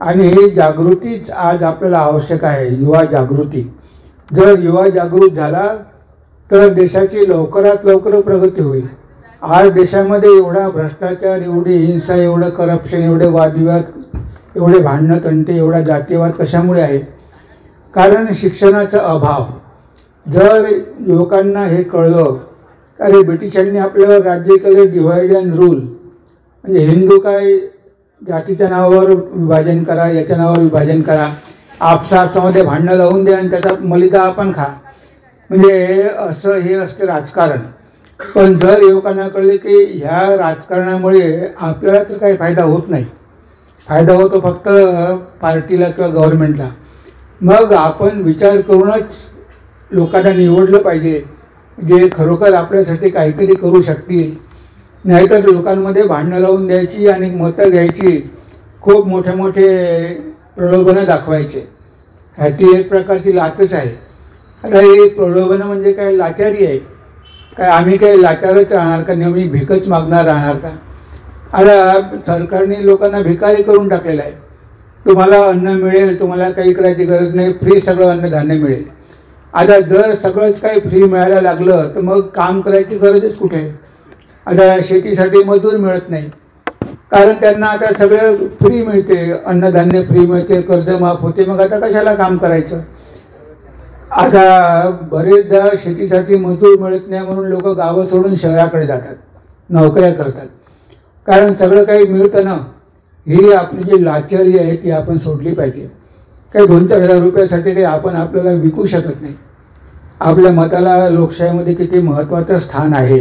आणि ही जागृतीच आज आपल्याला आवश्यक आहे, युवा जागृती. जर युवा जागृत झाला तर देशाची लवकरात लवकर प्रगती होईल. आज देशामध्ये एवढा भ्रष्टाचार, एवढी हिंसा, एवढं करप्शन, एवढे वादविवाद, एवढे भांडणं तंटे, एवढा जातीयवाद कशामुळे आहे? कारण शिक्षणाचा अभाव. जर युवकांना हे कळलं, अरे ब्रिटिशांनी आपल्यावर राज्य केले डिव्हाइड अँड रूल, म्हणजे हिंदू काय जातीच्या नावावर विभाजन करा, याच्या नावावर विभाजन करा, आपसामध्ये भांडणं लावून द्या आणि त्याचा मलिदा आपण खा, म्हणजे असं हे असते राजकारण. पण जर युवकांना कळले की ह्या राजकारणामुळे आपल्याला तर काही फायदा होत नाही, फायदा होतो फक्त पार्टीला किंवा गव्हर्नमेंटला, मग आपण विचार करूनच लोकांना निवडलं पाहिजे जे खरोखर आपल्यासाठी काहीतरी करू शकतील. नाहीतर लोकांमध्ये भांडणं लावून द्यायची आणि मतं घ्यायची, खूप मोठे मोठे प्रलोभनं दाखवायचे. ती एक प्रकारची लाचच आहे. आता ही प्रलोभनं म्हणजे काय? लाचारी आहे. काय आम्ही काही लाचारच राहणार का? नेहमी भिकच मागणार राहणार का? आता सरकारने लोकांना भिकारी करून टाकलेलं आहे. तुम्हाला अन्न मिळेल, तुम्हाला काही करायची गरज नाही, फ्री सगळं अन्नधान्य मिळेल. आता जर सगळंच काही फ्री मिळायला लागलं तर मग काम करायची गरजच कुठे आहे? आता शेतीसाठी मजूर मिळत नाही, कारण त्यांना आता सगळं फ्री मिळते, अन्नधान्य फ्री मिळते, कर्ज माफ होते, मग आता कशाला काम करायचं? आता बरेचदा शेतीसाठी मजूर मिळत नाही म्हणून लोक गावं सोडून शहराकडे जातात, नोकऱ्या करतात, कारण सगळं काही मिळतं ना. ही आपली जी लाचारी आहे ती आपण सोडली पाहिजे. काही 2-4 हजार रुपयासाठी काही आपण आपल्याला विकू शकत नाही. आपल्या मताला लोकशाहीमध्ये किती महत्त्वाचं स्थान आहे.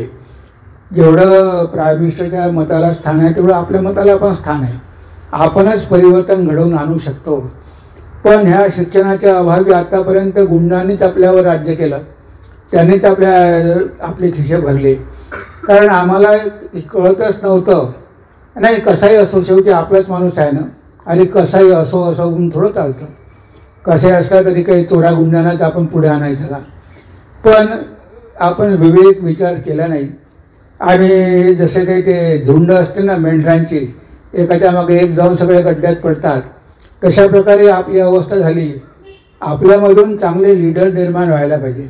जेवढं प्राईम मिनिस्टरच्या मताला स्थान आहे तेवढं आपल्या मताला पण स्थान आहे. आपणच परिवर्तन घडवून आणू शकतो. पण ह्या शिक्षणाच्या अभावी आतापर्यंत गुंडांनीच आपल्यावर राज्य केलं, त्यांनीच आपले खिसे भरले. कारण आम्हाला कळतच नव्हतं, नाही कसाही असो शेवटी आपलाच माणूस आहे ना, आणि कसाही असो म्हणून थोडं चालतं. कसाही असला तरी काही चोरा गुंडांनाच आपण पुढे आणायचं का? पण आपण विवेक विचार केला नाही. आणि जसे काही ते झुंड असते ना मेंढरांची, एकाच्या मागे एक जाऊन सगळे गड्ड्यात पडतात, तशा प्रकारे आपली अवस्था झाली. आपल्यामधून चांगले लीडर निर्माण व्हायला पाहिजे.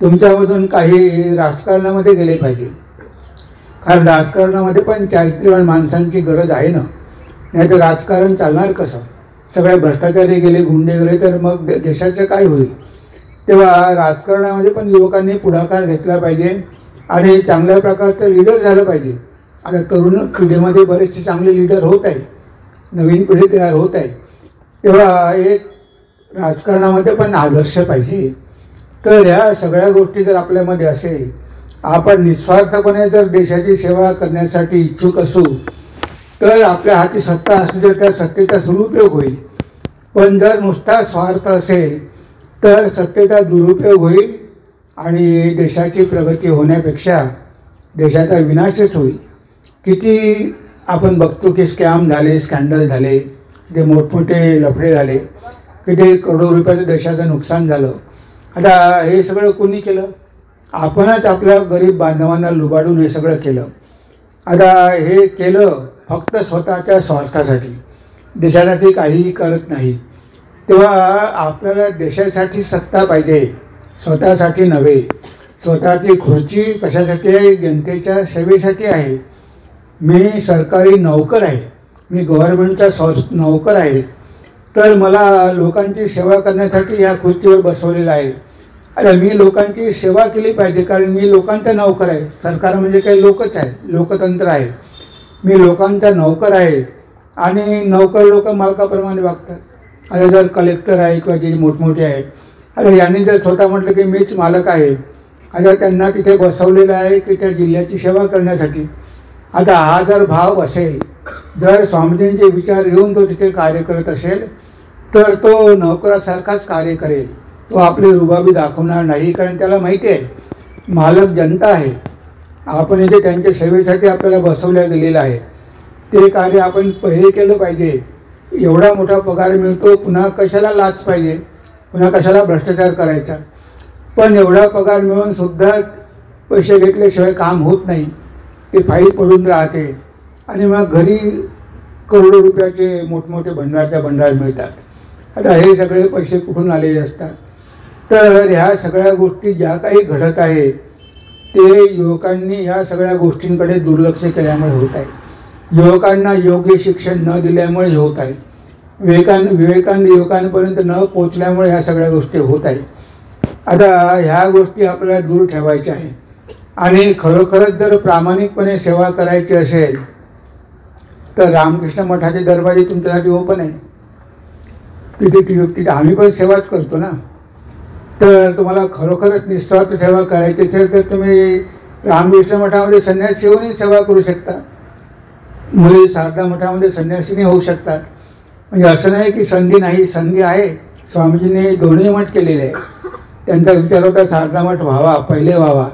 तुमच्यामधून काही राजकारणामध्ये गेले पाहिजे, कारण राजकारणामध्ये पण चारित्र्यवान माणसांची गरज आहे ना. नाही तर राजकारण चालणार कसं? सगळे भ्रष्टाचारी गेले, गुंडे गेले तर मग देशाचं काय होईल? तेव्हा राजकारणामध्ये पण युवकांनी पुढाकार घेतला पाहिजे आणि चांगल्या प्रकारचं लीडर झालं पाहिजे. आता तरुण पिढीमध्ये बरेचसे चांगले लीडर होत आहे, नवीन पिढी तयार होत आहे. तेव्हा एक राजकारणामध्ये पण आदर्श पाहिजे. तर ह्या सगळ्या गोष्टी जर आपल्यामध्ये असेल, आपण निस्वार्थपणे जर देशाची सेवा करण्यासाठी इच्छुक असू, तर आपल्या हाती सत्ता असली तर त्या सत्तेचा दुरुपयोग होईल. पण जर नुसता स्वार्थ असेल तर सत्तेचा दुरुपयोग होईल आणि देशाची प्रगती होण्यापेक्षा देशाचा विनाशच होईल. किती आपण बघतो की स्कॅम झाले, स्कॅन्डल झाले, ते मोठमोठे लफडे झाले, किती करोडो रुपयाचं देशाचं नुकसान झालं. आता हे सगळं कोणी केलं? आपणच आपल्या गरीब बांधवांना लुबाडून हे सगळं केलं. आता हे केलं फक्त स्वतःच्या स्वार्थासाठी, देशासाठी काहीही करत नाही. तेव्हा आपल्याला देशासाठी सत्ता पाहिजे, स्वतःसाठी नव्हे. स्वतःची खुर्ची कशासाठी आहे? जनतेच्या सेवेसाठी आहे. मी सरकारी नोकर आहे, मी गव्हर्नमेंटचा नोकर आहे, तर मला लोकांची सेवा करण्यासाठी ह्या खुर्चीवर बसवलेलं आहे. आता मी लोकांची सेवा केली पाहिजे, कारण मी लोकांचा नोकर आहे. सरकार म्हणजे काही लोकच आहे, लोकतंत्र आहे. मी लोकांचा नोकर आहे आणि नोकर लोक मालकाप्रमाणे वागतात. आता जर कलेक्टर आहे किंवा जे मोठमोठे आहे, आता यांनी जर स्वतः म्हटलं की मीच मालक आहे, आता त्यांना तिथे बसवलेलं आहे की त्या जिल्ह्याची सेवा करण्यासाठी. आता हा जर भाव असेल, जर स्वामीजींचे विचार घेऊन तो तिथे कार्य करत असेल, तर तो नोकरासारखाच कार्य करेल. तो आपली रुबाबी दाखवणार नाही, कारण त्याला माहिती आहे मालक जनता आहे. आपण इथे त्यांच्या सेवेसाठी आपल्याला बसवल्या गेलेलं आहे. ते कार्य आपण पहिले केलं पाहिजे. एवढा मोठा पगार मिळतो, पुन्हा कशाला लाच पाहिजे, पुन्हा कशाला भ्रष्टाचार करायचा. पण एवढा पगार मिळून सुद्धा पैसे घेतल्याशिवाय काम होत नाही, ते फाईल पडून राहते आणि मग घरी करोडो रुपयाचे मोठमोठे भंडार मिळतात. आता हे सगळे पैसे कुठून आलेले असतात. तर ह्या सगळ्या गोष्टी ज्या काही घडत आहे ते युवकांनी ह्या सगळ्या गोष्टींकडे दुर्लक्ष केल्यामुळे होत आहे. युवकांना योग्य शिक्षण न दिल्यामुळे होत आहे. विवेकानंद युवकांपर्यंत न पोचल्यामुळे ह्या सगळ्या गोष्टी होत आहे. आता ह्या गोष्टी आपल्याला दूर ठेवायच्या आहे आणि खरोखरच जर प्रामाणिकपणे सेवा करायची असेल तर रामकृष्ण मठाचे दरवाजे तुमच्यासाठी ओपन आहे. तिथे आम्ही पण सेवाच करतो ना. तर तुम्हाला खरोखरच निस्वार्थ सेवा करायची असेल तर तुम्ही रामकृष्ण मठामध्ये संन्यासी होऊनही सेवा करू शकता. मुली शारदा मठामध्ये संन्यासिनी होऊ शकतात. म्हणजे असं नाही की संधी नाही, संधी आहे. स्वामीजींनी दोन्ही मठ केलेले आहे. त्यांचा विचार होता शारदा मठ व्हावा, पहिले व्हावा,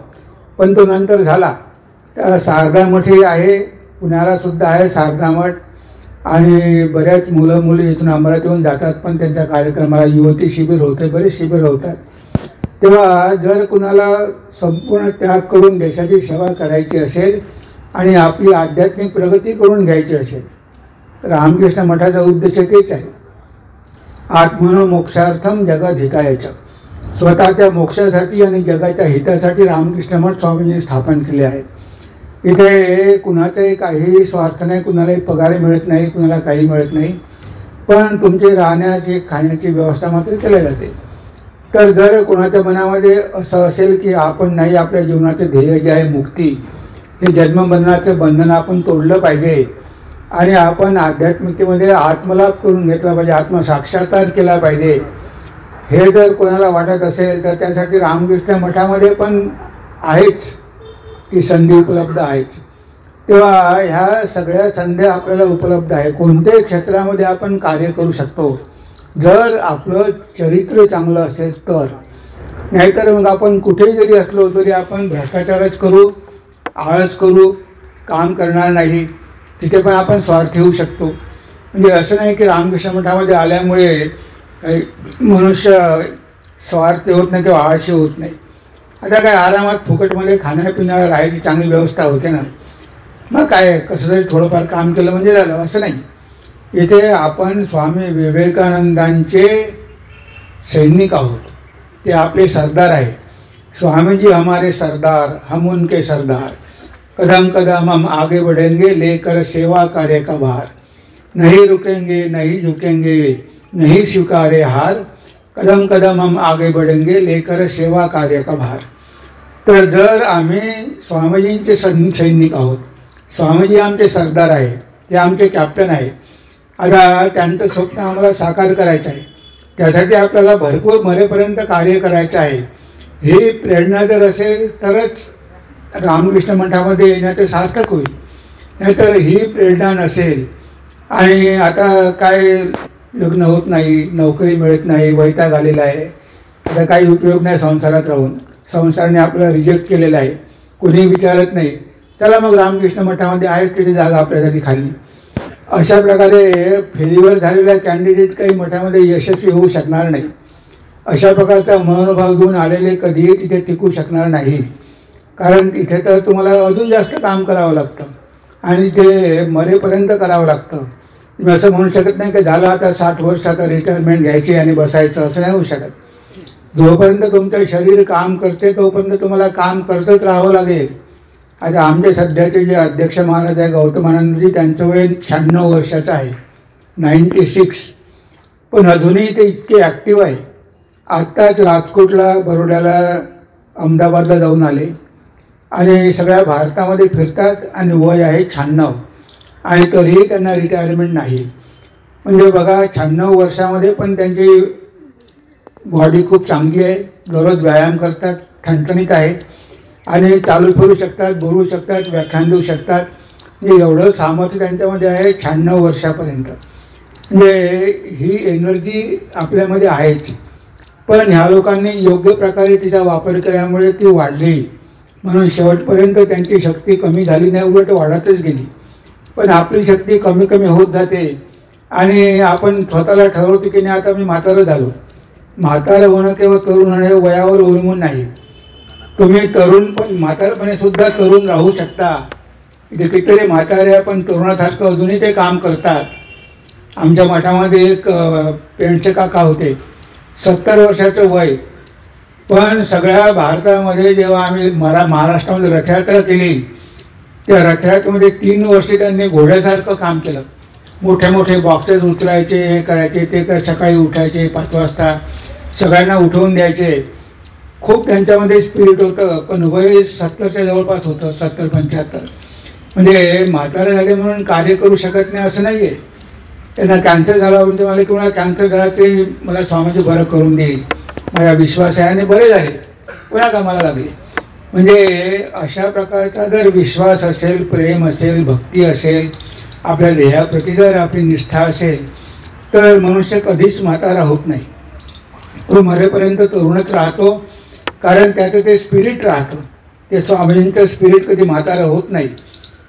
पण तो नंतर झाला. त्या शारदा मठही आहे, पुण्याला सुद्धा आहे शारदा मठ, आणि बऱ्याच मुलं मुली इथून अमरावती येऊन जातात. पण त्यांच्या कार्यक्रमाला युवती शिबिर होते, बरेच शिबिर होतात. तेव्हा जर कुणाला संपूर्ण त्याग करून देशाची सेवा करायची असेल आणि आपली आध्यात्मिक प्रगती करून घ्यायची असेल, रामकृष्ण मठाचा उद्देश तेच आहे. आत्मनो मोक्षार्थम जगद्हितायच. स्वतःच्या मोक्षासाठी आणि जगाच्या हितासाठी रामकृष्ण मठ स्वामींनी स्थापन केले आहे. इथे कुणाचाही काहीही स्वार्थ नाही, कुणालाही पगार मिळत नाही, कुणाला काही मिळत नाही, पण तुमची राहण्याची खाण्याची व्यवस्था मात्र केली जाते. तर जर कोणाच्या मनामध्ये असं असेल की आपण नाही, आपल्या जीवनाचे ध्येय जे आहे मुक्ती, हे जन्ममरणाचं बंधन आपण तोडलं पाहिजे आणि आपण आध्यात्मिकतेमध्ये आत्मलाभ करून घेतला पाहिजे, आत्मसाक्षात्कार केला पाहिजे, हे जर कोणाला वाटत असेल तर त्यासाठी रामकृष्ण मठामध्ये पण आहेच, ती संधी उपलब्ध आहेच. तेव्हा ह्या सगळ्या संध्या आपल्याला उपलब्ध आहे. कोणत्याही क्षेत्रामध्ये आपण कार्य करू शकतो जर आपलं चरित्र चांगलं असेल तर. नाहीतर मग आपण कुठेही जरी असलो तरी आपण भ्रष्टाचारच करू, आळस करू, काम करणार नाही, तिथे पण आपण स्वार्थी होऊ शकतो. म्हणजे असं नाही की रामकृष्ण मठामध्ये आल्यामुळे काही मनुष्य स्वार्थी होत नाही किंवा आळशी होत नाही. आता काय आरामात फुकटमध्ये खाण्यापिण्याला राहायची चांगली व्यवस्था होते ना, मग काय कसं तरी थोडंफार काम केलं म्हणजे झालं, असं नाही. इथे आपण स्वामी विवेकानंदांचे सैनिक आहोत, ते आपले सरदार आहे. स्वामीजी हमारे सरदार, हम उनके सरदार. कदम कदम हम आगे बढ़ेंगे लेकर सेवा कार्य का भार. नहीं रुकेंगे नहीं झुकेंगे नहीं स्वीकारे हार. कदम कदम हम आगे बढ़ेंगे लेकर सेवा कार्य का भार. तर जर आम्ही स्वामीजींचे सैनिक आहोत, स्वामीजी आमचे सरदार आहे, ते आमचे कॅप्टन आहे. आता त्यांचं स्वप्न आम्हाला साकार करायचं आहे, त्यासाठी आपल्याला भरपूर मरेपर्यंत कार्य करायचं आहे. ही प्रेरणा जर असेल तरच रामकृष्ण मठामध्ये येण्याचं सार्थक होईल. नाहीतर ही प्रेरणा नसेल आणि आता काय लग्न होत नाही, नोकरी मिळत नाही, वैताग आलेला आहे, आता काही उपयोग नाही संसारात राहून, संसाराने आपल्याला रिजेक्ट केलेला आहे, कोणी विचारत नाही, चला मग रामकृष्ण मठामध्ये आहेच त्याची जागा आपल्यासाठी खाली. अशा प्रकारे फेल्युअर झालेला कॅन्डिडेट काही मठामध्ये यशस्वी होऊ शकणार नाही. अशा प्रकारचा मनोभाव घेऊन आलेले कधीही तिथे टिकू शकणार नाही. कारण इथे तर तुम्हाला अजून जास्त काम करावं लागतं आणि ते मरेपर्यंत करावं लागतं. तुम्ही असं म्हणू शकत नाही की झालं आता 60 वर्ष आता रिटायरमेंट घ्यायची आणि बसायचं, असं नाही होऊ शकत. जोपर्यंत तुमचं शरीर काम करते तोपर्यंत तुम्हाला काम करतच राहावं लागेल. आता आमचे सध्याचे जे अध्यक्ष महाराज आहे गौतमानंदजी, त्यांचं वय 96 वर्षाचं आहे, 96, पण अजूनही ते इतके ॲक्टिव्ह आहे. आत्ताच राजकोटला, बरोड्याला, अहमदाबादला जाऊन आले आणि सगळ्या भारतामध्ये फिरतात आणि वय आहे 96 आणि तरीही त्यांना रिटायरमेंट नाही. म्हणजे बघा 96 वर्षामध्ये पण त्यांची बॉडी खूप चांगली आहे, दररोज व्यायाम करतात, ठणठणीत आहे आणि चालू फिरू शकतात, बोलू शकतात, व्याख्यान देऊ शकतात. म्हणजे एवढं सामर्थ्य त्यांच्यामध्ये आहे 96 वर्षापर्यंत. म्हणजे ही एनर्जी आपल्यामध्ये आहेच, पण ह्या लोकांनी योग्य प्रकारे तिचा वापर केल्यामुळे ती वाढली. म्हणून शेवटपर्यंत त्यांची शक्ती कमी झाली नाही, उलट वाढतच गेली. पण आपली शक्ती कमी कमी होत जाते आणि आपण स्वतःला ठरवतो की नाही आता मी म्हातारं झालो. म्हातारं होणं किंवा तरुण होणं हे वयावर अवलंबून नाही. तुम्ही तरुण पण म्हातारपणे सुद्धा तरुण राहू शकता. इथे कितीतरी म्हातारे पण तरुणासारखं अजूनही ते काम करतात. आमच्या मठामध्ये एक पेंडचे काका होते, 70 वर्षाचं वय, पण सगळ्या भारतामध्ये जेव्हा आम्ही महाराष्ट्रामध्ये रथयात्रा केली त्या रथयात्रेमध्ये 3 वर्षे त्यांनी घोड्यासारखं काम केलं. मोठे मोठे बॉक्सेस उचलायचे, हे करायचे, ते सकाळी उठायचे 5 वाजता, सगळ्यांना उठवून द्यायचे. खूप त्यांच्यामध्ये स्पिरिट होतं, पण वय 70च्या जवळपास होतं, 70-75. म्हणजे म्हातारे झाले म्हणून कार्य करू शकत नाही असं नाही आहे. त्यांना कॅन्सर झाला म्हणजे मला की मला कॅन्सर झाला ते मला स्वामीजी बरं करून देईल माझा विश्वास आहे, आणि बरे झाले, पुन्हा कामाला लागले. म्हणजे अशा प्रकारचा जर विश्वास असेल, प्रेम असेल, भक्ती असेल, आपल्या ध्येयाप्रती जर आपली निष्ठा असेल तर मनुष्य कधीच म्हातारा होत नाही. तो मरेपर्यंत तरुणच राहतो, कारण त्याचं ते स्पिरिट राहतं. ते स्वामींचं स्पिरिट कधी म्हातारं होत नाही.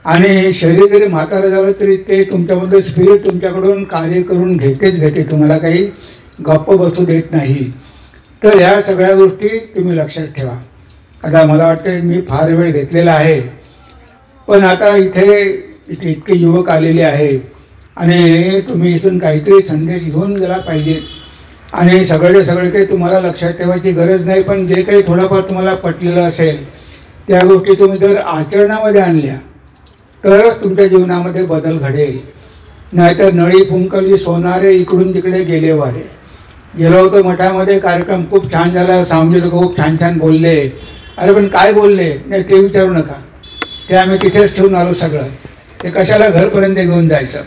आणि शरीर जरी म्हातारं झालं तरी ते तुमच्यामध्ये स्पिरिट तुमच्याकडून कार्य करून घेते, तुम्हाला काही गप्प बसू देत नाही. तर ह्या सगळ्या गोष्टी तुम्ही लक्षात ठेवा. आता मला वाटतं मी फार वेळ घेतलेला आहे, पण आता इथे इतके युवक आलेले आहे आणि तुम्ही इथून काहीतरी संदेश घेऊन गेला पाहिजे. आणि सगळे काही तुम्हाला लक्षात ठेवायची गरज नाही, पण जे काही थोडंफार तुम्हाला पटलेलं असेल त्या गोष्टी तुम्ही जर आचरणामध्ये आणल्या तरच तुमच्या जीवनामध्ये बदल घडेल. नाहीतर नळी फुंकली सोनारे इकडून तिकडे गेले वारे. गेलो होतो मठामध्ये, कार्यक्रम खूप छान झाला, स्वामी लोक खूप छान छान बोलले. अरे पण काय बोलले नाही ते विचारू नका, ते आम्ही तिथेच ठेवून आलो सगळं. ते कशाला घरपर्यंत घेऊन जायचं.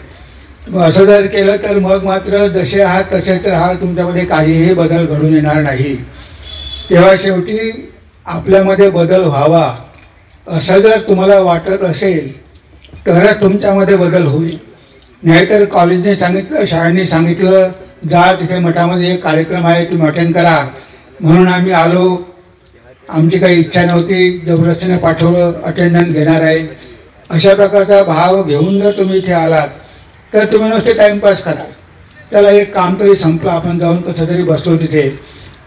मग असं जर केलं तर मग मात्र जसे आहात तसेच राहा, तुमच्यामध्ये काहीही बदल घडून येणार नाही. तेव्हा शेवटी आपल्यामध्ये बदल व्हावा असं जर तुम्हाला वाटत असेल तरच तुमच्यामध्ये बदल होईल. नाहीतर कॉलेजने सांगितलं, शाळेने सांगितलं, जा तिथे मठामध्ये एक कार्यक्रम आहे तुम्ही अटेंड करा म्हणून आम्ही आलो, आमची काही इच्छा नव्हती, जबरदस्तीने पाठवलं, अटेंडन्स घेणार आहे, अशा प्रकारचा भाव घेऊन जर तुम्ही इथे आलात तर तुम्ही नुसते टाईमपास कराल. चला एक काम तरी संपलं, आपण जाऊन कसं तरी बसलो तिथे,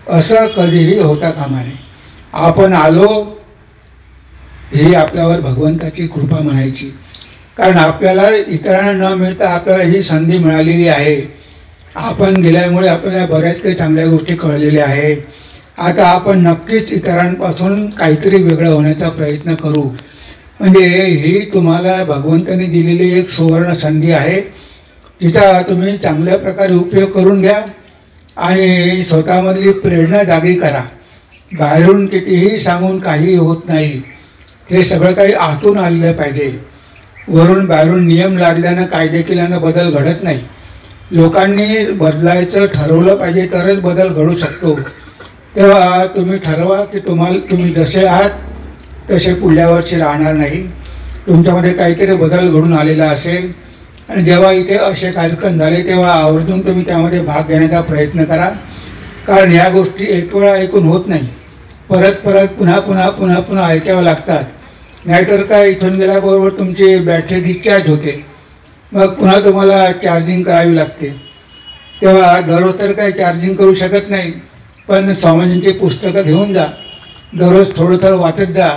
असं कधीही होता कामा नये. आपण आलो ही आपल्यावर भगवंताची कृपा म्हणायची, कारण आपल्याला इतरांना न मिळता आपल्याला ही संधी मिळालेली आहे. आपण गेल्यामुळे आपल्याला बऱ्याच काही चांगल्या गोष्टी कळलेल्या आहे. आता आपण नक्कीच इतरांपासून काहीतरी वेगळं होण्याचा प्रयत्न करू. म्हणजे ही तुम्हाला भगवंताने दिलेली एक सुवर्ण संधी आहे, जिचा तुम्ही चांगल्या प्रकारे उपयोग करून घ्या आणि स्वतःमधली प्रेरणा जागी करा. बाहेरून कितीही सांगून काही होत नाही, हे सगळं काही आतून आलेलं पाहिजे. वरून बाहेरून नियम लागल्यानं, कायदे केल्यानं बदल घडत नाही. लोकांनी बदलायचं ठरवलं पाहिजे तरच बदल घडू शकतो. तेव्हा तुम्ही ठरवा की तुम्ही जसे आहात तसे पुढल्या वर्षी राहणार नाही. तुमच्यामध्ये काहीतरी बदल घडून आलेला असेल आणि जेव्हा इथे असे कार्यक्रम झाले तेव्हा आवर्जून तुम्ही त्यामध्ये भाग घेण्याचा प्रयत्न करा. कारण ह्या गोष्टी एक वेळा ऐकून होत नाही, परत परत पुन्हा ऐकाव्या लागतात. नाहीतर काय, इथून गेल्याबरोबर तुमची बॅटरी डिस्चार्ज होते, मग पुन्हा तुम्हाला चार्जिंग करावी लागते. तेव्हा दररोज तर काही चार्जिंग करू शकत नाही, पण स्वामीजींची पुस्तकं घेऊन जा, दररोज थोडं वाचत जा.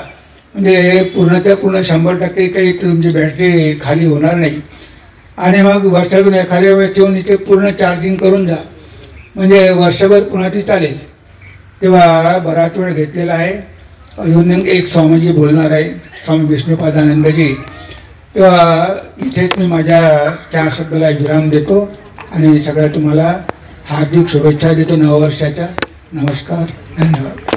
म्हणजे पूर्ण 100% काही तुमची बॅटरी खाली होणार नाही. आणि मग वर्षातून एखाद्या वेळेस येऊन इथे पूर्ण चार्जिंग करून जा, म्हणजे वर्षभर पुन्हा ती चालेल. तेव्हा बराच वेळ घेतलेला आहे. अजून एक स्वामीजी बोलणार आहे, स्वामी विष्णुपादानंदजी. तेव्हा इथेच मी माझ्या 4 शब्दाला विराम देतो आणि सगळ्या तुम्हाला हार्दिक शुभेच्छा देतो नववर्षाच्या. नमस्कार, धन्यवाद.